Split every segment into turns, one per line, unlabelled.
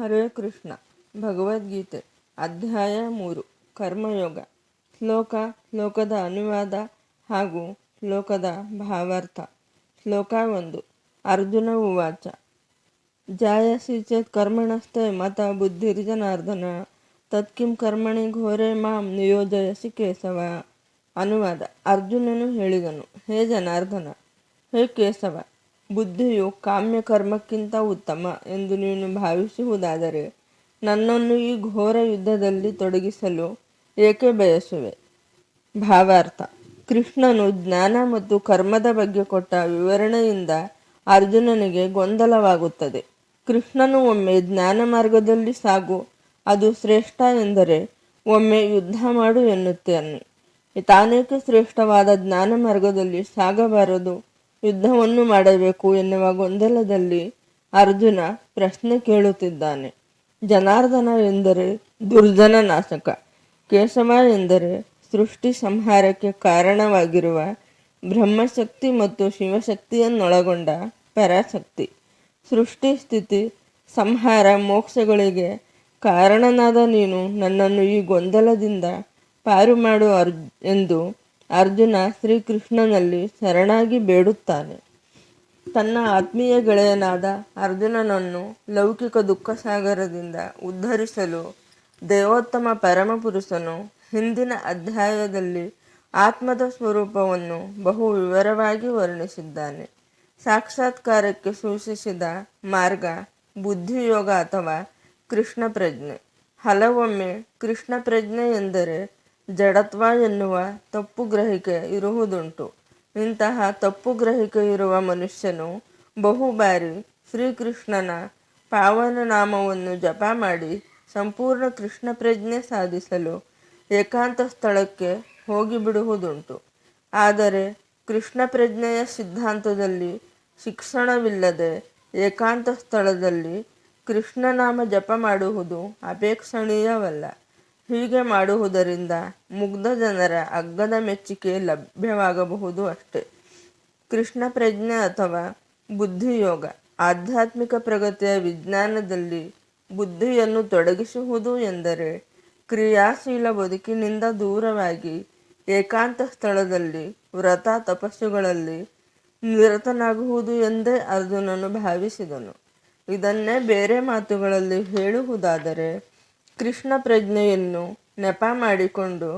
ಹರೇ ಕೃಷ್ಣ. ಭಗವದ್ಗೀತೆ ಅಧ್ಯಾಯ 3 ಕರ್ಮಯೋಗ. ಶ್ಲೋಕದ ಅನುವಾದ ಹಾಗೂ ಶ್ಲೋಕದ ಭಾವಾರ್ಥ. ಶ್ಲೋಕ 1. ಅರ್ಜುನ ಉವಾಚ ಜಾಯಸಿ ಚೇತ್ ಕರ್ಮಣಸ್ಥೆ ಮತ ಬುದ್ಧಿರ್ಜನಾರ್ದನ ತತ್ಕಿಂ ಕರ್ಮಣಿ ಘೋರೆ ಮಾಂ ನಿಯೋಜಯಸಿ ಕೇಶವ. ಅನುವಾದ. ಅರ್ಜುನನು ಹೇಳಿದನು, ಹೇ ಜನಾರ್ದನ, ಹೇ ಕೇಶವ, ಬುದ್ಧಿಯು ಕಾಮ್ಯ ಕರ್ಮಕ್ಕಿಂತ ಉತ್ತಮ ಎಂದು ನೀನು ಭಾವಿಸುವುದಾದರೆ ನನ್ನನ್ನು ಈ ಘೋರ ಯುದ್ಧದಲ್ಲಿ ತೊಡಗಿಸಲು ಏಕೆ ಬಯಸುವೆ? ಭಾವಾರ್ಥ. ಕೃಷ್ಣನು ಜ್ಞಾನ ಮತ್ತು ಕರ್ಮದ ಬಗ್ಗೆ ಕೊಟ್ಟ ವಿವರಣೆಯಿಂದ ಅರ್ಜುನನಿಗೆ ಗೊಂದಲವಾಗುತ್ತದೆ. ಕೃಷ್ಣನು ಒಮ್ಮೆ ಜ್ಞಾನ ಮಾರ್ಗದಲ್ಲಿ ಸಾಗು, ಅದು ಶ್ರೇಷ್ಠ ಎಂದರೆ, ಒಮ್ಮೆ ಯುದ್ಧ ಮಾಡು ಎನ್ನುತ್ತಾನೆ. ತಾನೇಕೆ ಶ್ರೇಷ್ಠವಾದ ಜ್ಞಾನ ಮಾರ್ಗದಲ್ಲಿ ಸಾಗಬಾರದು, ಯುದ್ಧವನ್ನು ಮಾಡಬೇಕು ಎನ್ನುವ ಗೊಂದಲದಲ್ಲಿ ಅರ್ಜುನ ಪ್ರಶ್ನೆ ಕೇಳುತ್ತಿದ್ದಾನೆ. ಜನಾರ್ದನ ಎಂದರೆ ದುರ್ಜನ ನಾಶಕ, ಕೇಶವ ಎಂದರೆ ಸೃಷ್ಟಿ ಸಂಹಾರಕ್ಕೆ ಕಾರಣವಾಗಿರುವ ಬ್ರಹ್ಮಶಕ್ತಿ ಮತ್ತು ಶಿವಶಕ್ತಿಯನ್ನೊಳಗೊಂಡ ಪರಾಶಕ್ತಿ. ಸೃಷ್ಟಿ ಸ್ಥಿತಿ ಸಂಹಾರ ಮೋಕ್ಷಗಳಿಗೆ ಕಾರಣನಾದ ನೀನು ನನ್ನನ್ನು ಈ ಗೊಂದಲದಿಂದ ಪಾರು ಮಾಡು ಎಂದು ಅರ್ಜುನ ಶ್ರೀಕೃಷ್ಣನಲ್ಲಿ ಶರಣಾಗಿ ಬೇಡುತ್ತಾನೆ. ತನ್ನ ಆತ್ಮೀಯ ಗೆಳೆಯನಾದ ಅರ್ಜುನನನ್ನು ಲೌಕಿಕ ದುಃಖಸಾಗರದಿಂದ ಉದ್ಧರಿಸಲು ದೇವೋತ್ತಮ ಪರಮಪುರುಷನು ಹಿಂದಿನ ಅಧ್ಯಾಯದಲ್ಲಿ ಆತ್ಮದ ಸ್ವರೂಪವನ್ನು ಬಹು ವಿವರವಾಗಿ ವರ್ಣಿಸಿದ್ದಾನೆ. ಸಾಕ್ಷಾತ್ಕಾರಕ್ಕೆ ಸೂಚಿಸಿದ ಮಾರ್ಗ ಬುದ್ಧಿಯೋಗ ಅಥವಾ ಕೃಷ್ಣ ಪ್ರಜ್ಞೆ. ಹಲವೊಮ್ಮೆ ಕೃಷ್ಣ ಪ್ರಜ್ಞೆ ಎಂದರೆ ಜಡತ್ವ ಎನ್ನುವ ತಪ್ಪು ಗ್ರಹಿಕೆ ಇರುವುದುಂಟು. ಇಂತಹ ತಪ್ಪು ಗ್ರಹಿಕೆ ಇರುವ ಮನುಷ್ಯನು ಬಹುಬಾರಿ ಶ್ರೀಕೃಷ್ಣನ ಪಾವನ ನಾಮವನ್ನು ಜಪ ಮಾಡಿ ಸಂಪೂರ್ಣ ಕೃಷ್ಣ ಪ್ರಜ್ಞೆ ಸಾಧಿಸಲು ಏಕಾಂತ ಸ್ಥಳಕ್ಕೆ ಹೋಗಿಬಿಡುವುದುಂಟು. ಆದರೆ ಕೃಷ್ಣ ಪ್ರಜ್ಞೆಯ ಸಿದ್ಧಾಂತದಲ್ಲಿ ಶಿಕ್ಷಣವಿಲ್ಲದೆ ಏಕಾಂತ ಸ್ಥಳದಲ್ಲಿ ಕೃಷ್ಣನಾಮ ಜಪ ಮಾಡುವುದು ಅಪೇಕ್ಷಣೀಯವಲ್ಲ. ಹೀಗೆ ಮಾಡುವುದರಿಂದ ಮುಗ್ಧ ಜನರ ಅಗ್ಗದ ಮೆಚ್ಚುಗೆ ಲಭ್ಯವಾಗಬಹುದು ಅಷ್ಟೇ. ಕೃಷ್ಣ ಪ್ರಜ್ಞೆ ಅಥವಾ ಬುದ್ಧಿಯೋಗ ಆಧ್ಯಾತ್ಮಿಕ ಪ್ರಗತಿಯ ವಿಜ್ಞಾನದಲ್ಲಿ ಬುದ್ಧಿಯನ್ನು ತೊಡಗಿಸುವುದು ಎಂದರೆ ಕ್ರಿಯಾಶೀಲ ಬದುಕಿನಿಂದ ದೂರವಾಗಿ ಏಕಾಂತ ಸ್ಥಳದಲ್ಲಿ ವ್ರತ ತಪಸ್ಸುಗಳಲ್ಲಿ ನಿರತನಾಗುವುದು ಎಂದೇ ಅರ್ಜುನನು ಭಾವಿಸಿದನು. ಇದನ್ನೇ ಬೇರೆ ಮಾತುಗಳಲ್ಲಿ ಹೇಳುವುದಾದರೆ, ಕೃಷ್ಣ ಪ್ರಜ್ಞೆಯನ್ನು ನೆಪ ಮಾಡಿಕೊಂಡು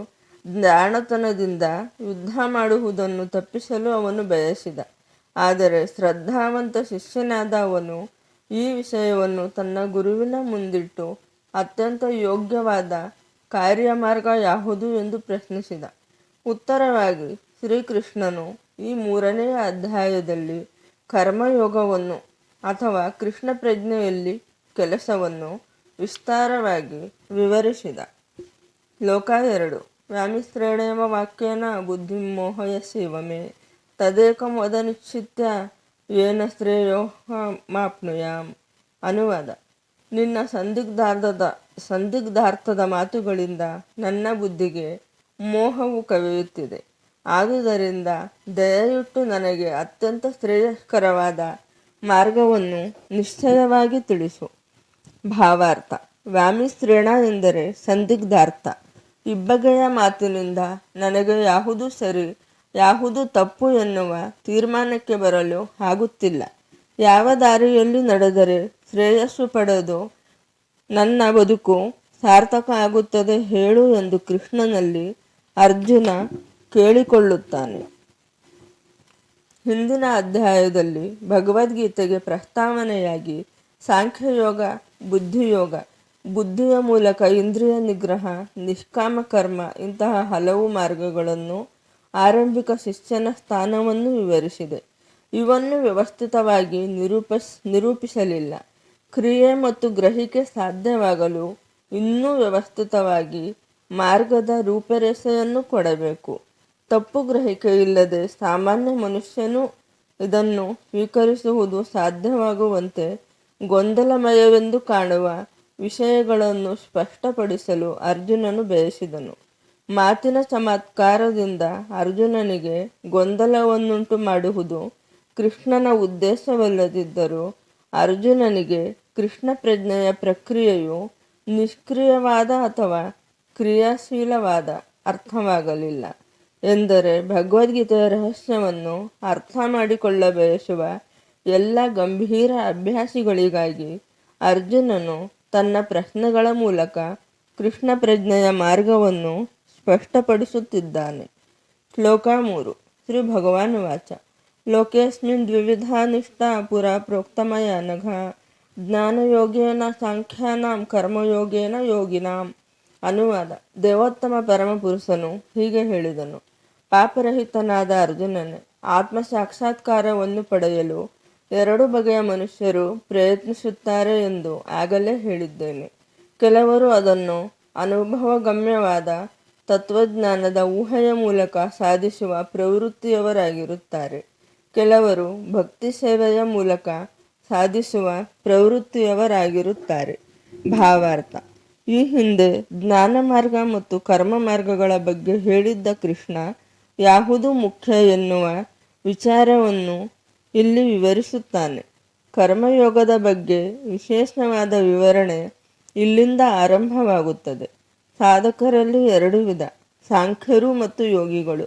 ಜಾಣತನದಿಂದ ಯುದ್ಧ ಮಾಡುವುದನ್ನು ತಪ್ಪಿಸಲು ಅವನು ಬಯಸಿದ. ಆದರೆ ಶ್ರದ್ಧಾವಂತ ಶಿಷ್ಯನಾದ ಅವನು ಈ ವಿಷಯವನ್ನು ತನ್ನ ಗುರುವಿನ ಮುಂದಿಟ್ಟು ಅತ್ಯಂತ ಯೋಗ್ಯವಾದ ಕಾರ್ಯಮಾರ್ಗ ಯಾವುದು ಎಂದು ಪ್ರಶ್ನಿಸಿದ. ಉತ್ತರವಾಗಿ ಶ್ರೀಕೃಷ್ಣನು ಈ 3ನೇ ಅಧ್ಯಾಯದಲ್ಲಿ ಕರ್ಮಯೋಗವನ್ನು ಅಥವಾ ಕೃಷ್ಣ ಪ್ರಜ್ಞೆಯಲ್ಲಿ ಕೆಲಸವನ್ನು ವಿಸ್ತಾರವಾಗಿ ವಿವರಿಸಿದ. ಶ್ಲೋಕ 2. ವ್ಯಾಮಿಶ್ರೇಣೇವ ವಾಕ್ಯೇನ ಬುದ್ಧಿಂ ಮೋಹಯಸೀವ ಮೇ ತದೇಕಂ ವದ ನಿಶ್ಚಿತ್ಯ ಯೇನ ಶ್ರೇಯೋಹಮಾಪ್ನುಯಾಮ್. ಅನುವಾದ. ನಿನ್ನ ಸಂದಿಗ್ಧಾರ್ಥದ ಮಾತುಗಳಿಂದ ನನ್ನ ಬುದ್ಧಿಗೆ ಮೋಹವು ಕವಿಯುತ್ತಿದೆ. ಆದುದರಿಂದ ದಯವಿಟ್ಟು ನನಗೆ ಅತ್ಯಂತ ಶ್ರೇಯಸ್ಕರವಾದ ಮಾರ್ಗವನ್ನು ನಿಶ್ಚಯವಾಗಿ ತಿಳಿಸು. ಭಾವಾರ್ಥ. ವ್ಯಾಮಿಶ್ರೇಣ ಎಂದರೆ ಸಂದಿಗ್ಧಾರ್ಥ. ಇಬ್ಬಗೆಯ ಮಾತಿನಿಂದ ನನಗೆ ಯಾವುದು ಸರಿ ಯಾವುದು ತಪ್ಪು ಎನ್ನುವ ತೀರ್ಮಾನಕ್ಕೆ ಬರಲು ಆಗುತ್ತಿಲ್ಲ. ಯಾವ ದಾರಿಯಲ್ಲಿ ನಡೆದರೆ ಶ್ರೇಯಸ್ಸು ಪಡೆದು ನನ್ನ ಬದುಕು ಸಾರ್ಥಕ ಆಗುತ್ತದೆ ಹೇಳು ಎಂದು ಕೃಷ್ಣನಲ್ಲಿ ಅರ್ಜುನ ಕೇಳಿಕೊಳ್ಳುತ್ತಾನೆ. ಹಿಂದಿನ ಅಧ್ಯಾಯದಲ್ಲಿ ಭಗವದ್ಗೀತೆಗೆ ಪ್ರಸ್ತಾವನೆಯಾಗಿ ಸಾಂಖ್ಯಯೋಗ, ಬುದ್ಧಿಯೋಗ, ಬುದ್ಧಿಯ ಮೂಲಕ ಇಂದ್ರಿಯ ನಿಗ್ರಹ, ನಿಷ್ಕಾಮ ಕರ್ಮ ಇಂತಹ ಹಲವು ಮಾರ್ಗಗಳನ್ನು ಆರಂಭಿಕ ಶಿಷ್ಯನ ಸ್ಥಾನವನ್ನು ವಿವರಿಸಿದೆ. ಇವನ್ನು ವ್ಯವಸ್ಥಿತವಾಗಿ ನಿರೂಪಿಸಲಿಲ್ಲ. ಕ್ರಿಯೆ ಮತ್ತು ಗ್ರಹಿಕೆ ಸಾಧ್ಯವಾಗಲು ಇನ್ನೂ ವ್ಯವಸ್ಥಿತವಾಗಿ ಮಾರ್ಗದ ರೂಪರೇಷೆಯನ್ನು ಕೊಡಬೇಕು. ತಪ್ಪು ಗ್ರಹಿಕೆ ಇಲ್ಲದೆ ಸಾಮಾನ್ಯ ಮನುಷ್ಯನು ಇದನ್ನು ಸ್ವೀಕರಿಸುವುದು ಸಾಧ್ಯವಾಗುವಂತೆ ಗೊಂದಲಮಯವೆಂದು ಕಾಣುವ ವಿಷಯಗಳನ್ನು ಸ್ಪಷ್ಟಪಡಿಸಲು ಅರ್ಜುನನು ಬಯಸಿದನು. ಮಾತಿನ ಚಮತ್ಕಾರದಿಂದ ಅರ್ಜುನನಿಗೆ ಗೊಂದಲವನ್ನುಂಟು ಮಾಡುವುದು ಕೃಷ್ಣನ ಉದ್ದೇಶವಲ್ಲದಿದ್ದರೂ ಅರ್ಜುನನಿಗೆ ಕೃಷ್ಣ ಪ್ರಜ್ಞೆಯ ಪ್ರಕ್ರಿಯೆಯು ನಿಷ್ಕ್ರಿಯವಾದ ಅಥವಾ ಕ್ರಿಯಾಶೀಲವಾದ ಅರ್ಥವಾಗಲಿಲ್ಲ. ಎಂದರೆ ಭಗವದ್ಗೀತೆಯ ರಹಸ್ಯವನ್ನು ಅರ್ಥ ಮಾಡಿಕೊಳ್ಳ ಬಯಸುವ ಎಲ್ಲ ಗಂಭೀರ ಅಭ್ಯಾಸಿಗಳಿಗಾಗಿ ಅರ್ಜುನನು ತನ್ನ ಪ್ರಶ್ನೆಗಳ ಮೂಲಕ ಕೃಷ್ಣ ಪ್ರಜ್ಞೆಯ ಮಾರ್ಗವನ್ನು ಸ್ಪಷ್ಟಪಡಿಸುತ್ತಿದ್ದಾನೆ. ಶ್ಲೋಕ 3. ಶ್ರೀ ಭಗವಾನ್ ವಾಚ ಲೋಕೇಸ್ಮಿನ್ ದ್ವಿವಿಧಾ ನಿಷ್ಠಾ ಪುರಾ ಪ್ರೋಕ್ತಮಯ ನಘ ಜ್ಞಾನಯೋಗೇನ ಸಾಂಖ್ಯಾನಾಂ ಕರ್ಮಯೋಗೇನ ಯೋಗಿನಾಂ. ಅನುವಾದ. ದೇವೋತ್ತಮ ಪರಮಪುರುಷನು ಹೀಗೆ ಹೇಳಿದನು: ಪಾಪರಹಿತನಾದ ಅರ್ಜುನನೇ, ಆತ್ಮ ಸಾಕ್ಷಾತ್ಕಾರವನ್ನು ಪಡೆಯಲು 2 ಬಗೆಯ ಮನುಷ್ಯರು ಪ್ರಯತ್ನಿಸುತ್ತಾರೆ ಎಂದು ಆಗಲೇ ಹೇಳಿದ್ದೇನೆ. ಕೆಲವರು ಅದನ್ನು ಅನುಭವಗಮ್ಯವಾದ ತತ್ವಜ್ಞಾನದ ಊಹೆಯ ಮೂಲಕ ಸಾಧಿಸುವ ಪ್ರವೃತ್ತಿಯವರಾಗಿರುತ್ತಾರೆ. ಕೆಲವರು ಭಕ್ತಿ ಸೇವೆಯ ಮೂಲಕ ಸಾಧಿಸುವ ಪ್ರವೃತ್ತಿಯವರಾಗಿರುತ್ತಾರೆ. ಭಾವಾರ್ಥ. ಈ ಹಿಂದೆ ಜ್ಞಾನ ಮಾರ್ಗ ಮತ್ತು ಕರ್ಮ ಮಾರ್ಗಗಳ ಬಗ್ಗೆ ಹೇಳಿದ್ದ ಕೃಷ್ಣ ಯಾವುದು ಮುಖ್ಯ ಎನ್ನುವ ವಿಚಾರವನ್ನು ಇಲ್ಲಿ ವಿವರಿಸುತ್ತಾನೆ. ಕರ್ಮಯೋಗದ ಬಗ್ಗೆ ವಿಶೇಷವಾದ ವಿವರಣೆ ಇಲ್ಲಿಂದ ಆರಂಭವಾಗುತ್ತದೆ. ಸಾಧಕರಲ್ಲಿ 2 ವಿಧ: ಸಾಂಖ್ಯರು ಮತ್ತು ಯೋಗಿಗಳು.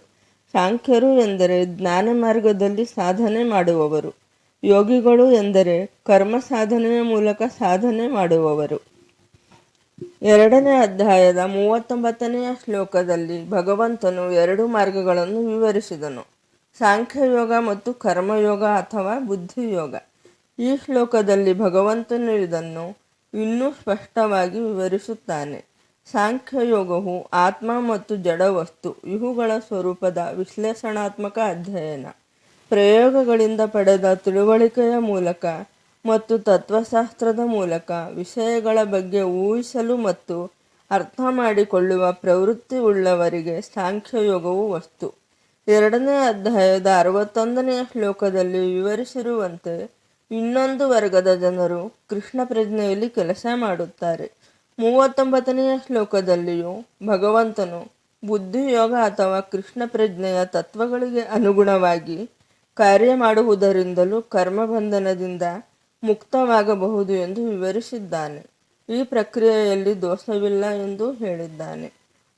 ಸಾಂಖ್ಯರು ಎಂದರೆ ಜ್ಞಾನ ಮಾರ್ಗದಲ್ಲಿ ಸಾಧನೆ ಮಾಡುವವರು. ಯೋಗಿಗಳು ಎಂದರೆ ಕರ್ಮ ಸಾಧನೆಯ ಮೂಲಕ ಸಾಧನೆ ಮಾಡುವವರು. 2ನೇ ಅಧ್ಯಾಯದ 39ನೆಯ ಶ್ಲೋಕದಲ್ಲಿ ಭಗವಂತನು 2 ಮಾರ್ಗಗಳನ್ನು ವಿವರಿಸಿದನು: ಸಾಂಖ್ಯಯೋಗ ಮತ್ತು ಕರ್ಮಯೋಗ ಅಥವಾ ಬುದ್ಧಿಯೋಗ. ಈ ಶ್ಲೋಕದಲ್ಲಿ ಭಗವಂತನು ಇದನ್ನು ಇನ್ನೂ ಸ್ಪಷ್ಟವಾಗಿ ವಿವರಿಸುತ್ತಾನೆ. ಸಾಂಖ್ಯಯೋಗವು ಆತ್ಮ ಮತ್ತು ಜಡವಸ್ತು ಇವುಗಳ ಸ್ವರೂಪದ ವಿಶ್ಲೇಷಣಾತ್ಮಕ ಅಧ್ಯಯನ. ಪ್ರಯೋಗಗಳಿಂದ ಪಡೆದ ತಿಳುವಳಿಕೆಯ ಮೂಲಕ ಮತ್ತು ತತ್ವಶಾಸ್ತ್ರದ ಮೂಲಕ ವಿಷಯಗಳ ಬಗ್ಗೆ ಊಹಿಸಲು ಮತ್ತು ಅರ್ಥ ಮಾಡಿಕೊಳ್ಳುವ ಪ್ರವೃತ್ತಿ ಉಳ್ಳವರಿಗೆ ಸಾಂಖ್ಯಯೋಗವು ವಸ್ತು. 2ನೇ ಅಧ್ಯಾಯದ 61ನೆಯ ಶ್ಲೋಕದಲ್ಲಿ ವಿವರಿಸಿರುವಂತೆ ಇನ್ನೊಂದು ವರ್ಗದ ಜನರು ಕೃಷ್ಣ ಪ್ರಜ್ಞೆಯಲ್ಲಿ ಕೆಲಸ ಮಾಡುತ್ತಾರೆ. 39ನೆಯ ಶ್ಲೋಕದಲ್ಲಿಯೂ ಭಗವಂತನು ಬುದ್ಧಿಯೋಗ ಅಥವಾ ಕೃಷ್ಣ ಪ್ರಜ್ಞೆಯ ತತ್ವಗಳಿಗೆ ಅನುಗುಣವಾಗಿ ಕಾರ್ಯ ಮಾಡುವುದರಿಂದಲೂ ಕರ್ಮಬಂಧನದಿಂದ ಮುಕ್ತವಾಗಬಹುದು ಎಂದು ವಿವರಿಸಿದ್ದಾನೆ. ಈ ಪ್ರಕ್ರಿಯೆಯಲ್ಲಿ ದೋಷವಿಲ್ಲ ಎಂದು ಹೇಳಿದ್ದಾನೆ.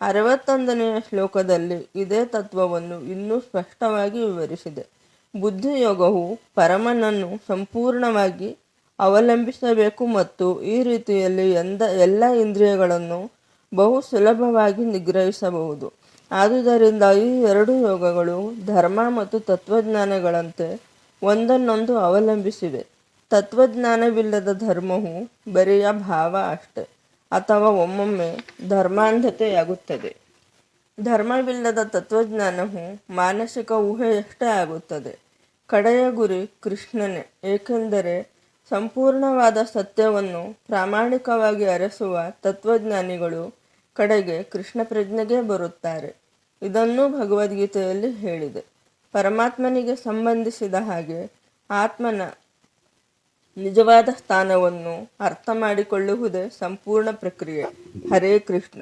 61ನೆಯ ಶ್ಲೋಕದಲ್ಲಿ ಇದೇ ತತ್ವವನ್ನು ಇನ್ನೂ ಸ್ಪಷ್ಟವಾಗಿ ವಿವರಿಸಿದೆ. ಬುದ್ಧಿಯೋಗವು ಪರಮನನ್ನು ಸಂಪೂರ್ಣವಾಗಿ ಅವಲಂಬಿಸಬೇಕು ಮತ್ತು ಈ ರೀತಿಯಲ್ಲಿ ಎಲ್ಲ ಇಂದ್ರಿಯಗಳನ್ನು ಬಹು ಸುಲಭವಾಗಿ ನಿಗ್ರಹಿಸಬಹುದು. ಆದುದರಿಂದ ಈ 2 ಯೋಗಗಳು ಧರ್ಮ ಮತ್ತು ತತ್ವಜ್ಞಾನಗಳಂತೆ ಒಂದನ್ನೊಂದು ಅವಲಂಬಿಸಿವೆ. ತತ್ವಜ್ಞಾನವಿಲ್ಲದ ಧರ್ಮವು ಬರಿಯ ಭಾವ ಅಷ್ಟೆ, ಅಥವಾ ಒಮ್ಮೊಮ್ಮೆ ಧರ್ಮಾಂಧತೆಯಾಗುತ್ತದೆ. ಧರ್ಮವಿಲ್ಲದ ತತ್ವಜ್ಞಾನವು ಮಾನಸಿಕ ಊಹೆಯಷ್ಟೇ ಆಗುತ್ತದೆ. ಕಡೆಯ ಗುರಿ ಕೃಷ್ಣನೇ, ಏಕೆಂದರೆ ಸಂಪೂರ್ಣವಾದ ಸತ್ಯವನ್ನು ಪ್ರಾಮಾಣಿಕವಾಗಿ ಅರಸುವ ತತ್ವಜ್ಞಾನಿಗಳು ಕಡೆಗೆ ಕೃಷ್ಣ ಪ್ರಜ್ಞೆಗೆ ಬರುತ್ತಾರೆ. ಇದನ್ನೂ ಭಗವದ್ಗೀತೆಯಲ್ಲಿ ಹೇಳಿದೆ. ಪರಮಾತ್ಮನಿಗೆ ಸಂಬಂಧಿಸಿದ ಹಾಗೆ ಆತ್ಮನ ನಿಜವಾದ ಸ್ಥಾನವನ್ನು ಅರ್ಥ ಮಾಡಿಕೊಳ್ಳುವುದೇ ಸಂಪೂರ್ಣ ಪ್ರಕ್ರಿಯೆ. ಹರೇ ಕೃಷ್ಣ.